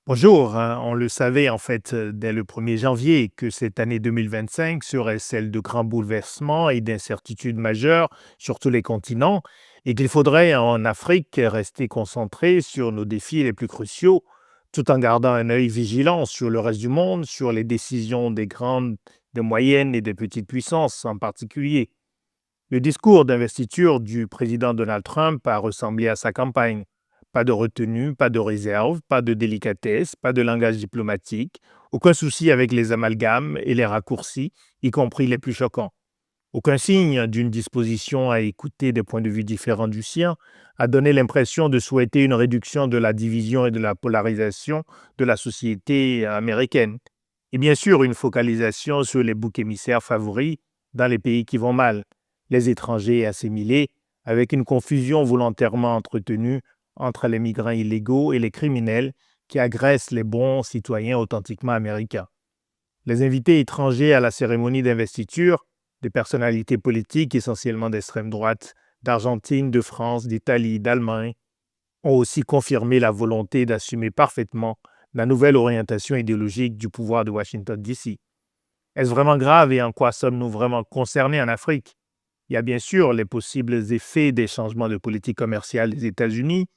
Bonjour, on le savait en fait dès le 1er janvier que cette année 2025 serait celle de grands bouleversements et d'incertitudes majeures sur tous les continents et qu'il faudrait en Afrique rester concentré sur nos défis les plus cruciaux tout en gardant un œil vigilant sur le reste du monde, sur les décisions des grandes, des moyennes et des petites puissances en particulier. Le discours d'investiture du président Donald Trump a ressemblé à sa campagne. Pas de retenue, pas de réserve, pas de délicatesse, pas de langage diplomatique, aucun souci avec les amalgames et les raccourcis, y compris les plus choquants. Aucun signe d'une disposition à écouter des points de vue différents du sien, a donné l'impression de souhaiter une réduction de la division et de la polarisation de la société américaine. Et bien sûr, une focalisation sur les boucs émissaires favoris dans les pays qui vont mal, les étrangers assimilés, avec une confusion volontairement entretenue entre les migrants illégaux et les criminels qui agressent les bons citoyens authentiquement américains. Les invités étrangers à la cérémonie d'investiture, des personnalités politiques essentiellement d'extrême droite, d'Argentine, de France, d'Italie, d'Allemagne, ont aussi confirmé la volonté d'assumer parfaitement la nouvelle orientation idéologique du pouvoir de Washington, D.C. Est-ce vraiment grave et en quoi sommes-nous vraiment concernés en Afrique? Il y a bien sûr les possibles effets des changements de politique commerciale des États-Unis,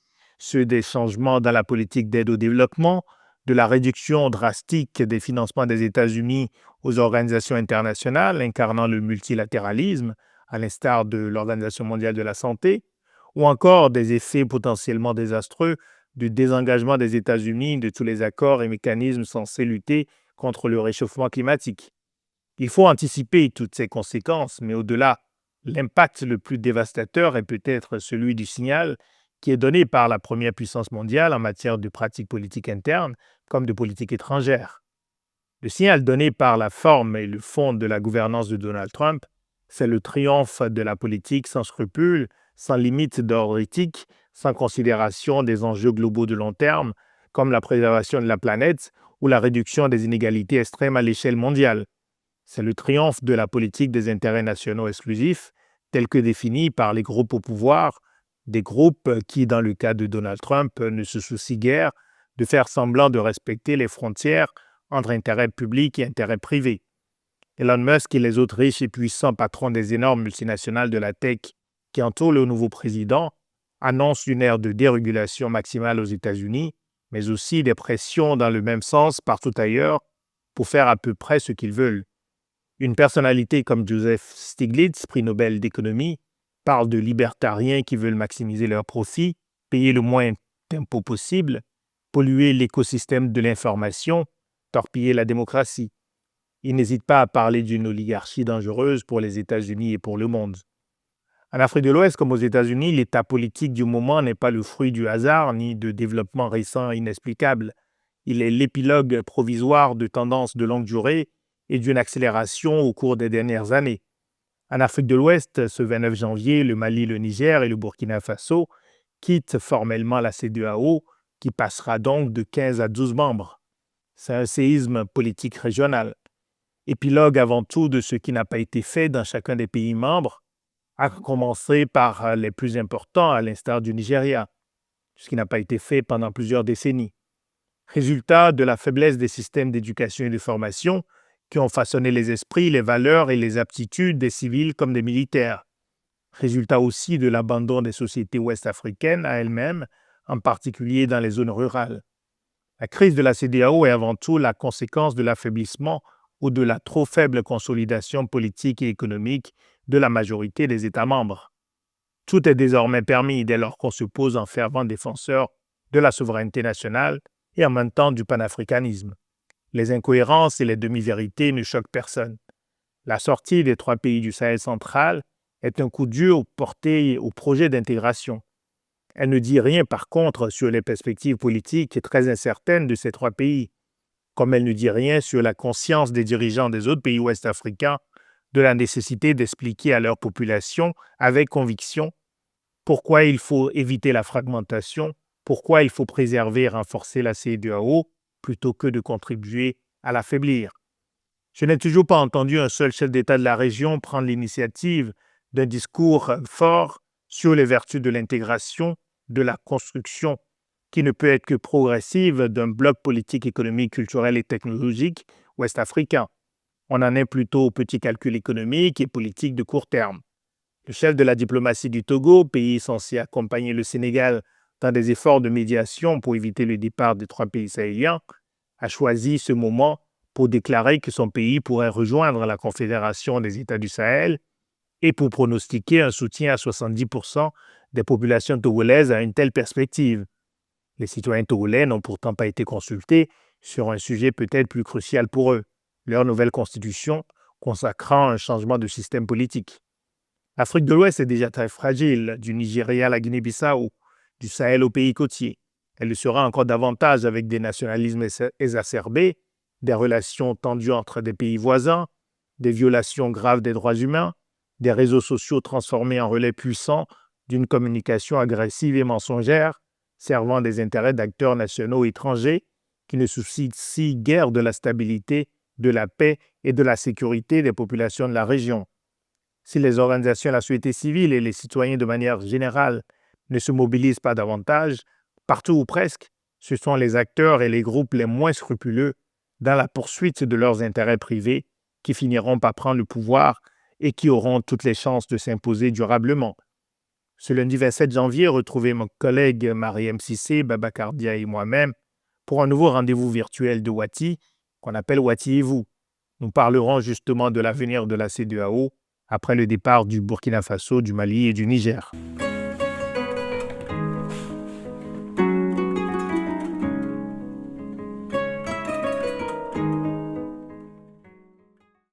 ceux des changements dans la politique d'aide au développement, de la réduction drastique des financements des États-Unis aux organisations internationales incarnant le multilatéralisme, à l'instar de l'Organisation mondiale de la santé, ou encore des effets potentiellement désastreux du désengagement des États-Unis de tous les accords et mécanismes censés lutter contre le réchauffement climatique. Il faut anticiper toutes ces conséquences, mais au-delà, l'impact le plus dévastateur est peut-être celui du signal qui est donné par la première puissance mondiale en matière de pratiques politiques internes comme de politique étrangère. Le signal donné par la forme et le fond de la gouvernance de Donald Trump, c'est le triomphe de la politique sans scrupules, sans limite d'ordre éthique, sans considération des enjeux globaux de long terme, comme la préservation de la planète ou la réduction des inégalités extrêmes à l'échelle mondiale. C'est le triomphe de la politique des intérêts nationaux exclusifs, tel que défini par les groupes au pouvoir, des groupes qui, dans le cas de Donald Trump, ne se soucient guère de faire semblant de respecter les frontières entre intérêts publics et intérêts privés. Elon Musk et les autres riches et puissants patrons des énormes multinationales de la tech qui entourent le nouveau président annoncent une ère de dérégulation maximale aux États-Unis, mais aussi des pressions dans le même sens partout ailleurs pour faire à peu près ce qu'ils veulent. Une personnalité comme Joseph Stiglitz, prix Nobel d'économie, parle de libertariens qui veulent maximiser leurs profits, payer le moins d'impôts possible, polluer l'écosystème de l'information, torpiller la démocratie. Il n'hésite pas à parler d'une oligarchie dangereuse pour les États-Unis et pour le monde. En Afrique de l'Ouest comme aux États-Unis, l'état politique du moment n'est pas le fruit du hasard ni de développements récents inexplicables. Il est l'épilogue provisoire de tendances de longue durée et d'une accélération au cours des dernières années. En Afrique de l'Ouest, ce 29 janvier, le Mali, le Niger et le Burkina Faso quittent formellement la CEDEAO, qui passera donc de 15 à 12 membres. C'est un séisme politique régional. Épilogue avant tout de ce qui n'a pas été fait dans chacun des pays membres, à commencer par les plus importants, à l'instar du Nigeria, ce qui n'a pas été fait pendant plusieurs décennies. Résultat de la faiblesse des systèmes d'éducation et de formation qui ont façonné les esprits, les valeurs et les aptitudes des civils comme des militaires. Résultat aussi de l'abandon des sociétés ouest-africaines à elles-mêmes, en particulier dans les zones rurales. La crise de la CEDEAO est avant tout la conséquence de l'affaiblissement ou de la trop faible consolidation politique et économique de la majorité des États membres. Tout est désormais permis dès lors qu'on se pose en fervent défenseur de la souveraineté nationale et en même temps du panafricanisme. Les incohérences et les demi-vérités ne choquent personne. La sortie des 3 pays du Sahel central est un coup dur porté au projet d'intégration. Elle ne dit rien par contre sur les perspectives politiques très incertaines de ces 3 pays, comme elle ne dit rien sur la conscience des dirigeants des autres pays ouest-africains de la nécessité d'expliquer à leur population avec conviction pourquoi il faut éviter la fragmentation, pourquoi il faut préserver et renforcer la CEDEAO plutôt que de contribuer à l'affaiblir. Je n'ai toujours pas entendu un seul chef d'État de la région prendre l'initiative d'un discours fort sur les vertus de l'intégration, de la construction qui ne peut être que progressive d'un bloc politique, économique, culturel et technologique ouest-africain. On en est plutôt au petit calcul économique et politique de court terme. Le chef de la diplomatie du Togo, pays censé accompagner le Sénégal dans des efforts de médiation pour éviter le départ des trois pays sahéliens, a choisi ce moment pour déclarer que son pays pourrait rejoindre la Confédération des États du Sahel et pour pronostiquer un soutien à 70% des populations togolaises à une telle perspective. Les citoyens togolais n'ont pourtant pas été consultés sur un sujet peut-être plus crucial pour eux, leur nouvelle constitution consacrant un changement de système politique. L'Afrique de l'Ouest est déjà très fragile, du Nigeria à la Guinée-Bissau, du Sahel aux pays côtiers. Elle le sera encore davantage avec des nationalismes exacerbés, des relations tendues entre des pays voisins, des violations graves des droits humains, des réseaux sociaux transformés en relais puissants d'une communication agressive et mensongère, servant des intérêts d'acteurs nationaux étrangers qui ne soucient guère de la stabilité, de la paix et de la sécurité des populations de la région. Si les organisations de la société civile et les citoyens de manière générale ne se mobilisent pas davantage, partout ou presque, ce sont les acteurs et les groupes les moins scrupuleux dans la poursuite de leurs intérêts privés qui finiront par prendre le pouvoir et qui auront toutes les chances de s'imposer durablement. Ce lundi 27 janvier, retrouvez mon collègue Mariam Cissé, Babacar Dia et moi-même pour un nouveau rendez-vous virtuel de Wati, qu'on appelle Wati et vous. Nous parlerons justement de l'avenir de la CEDEAO après le départ du Burkina Faso, du Mali et du Niger.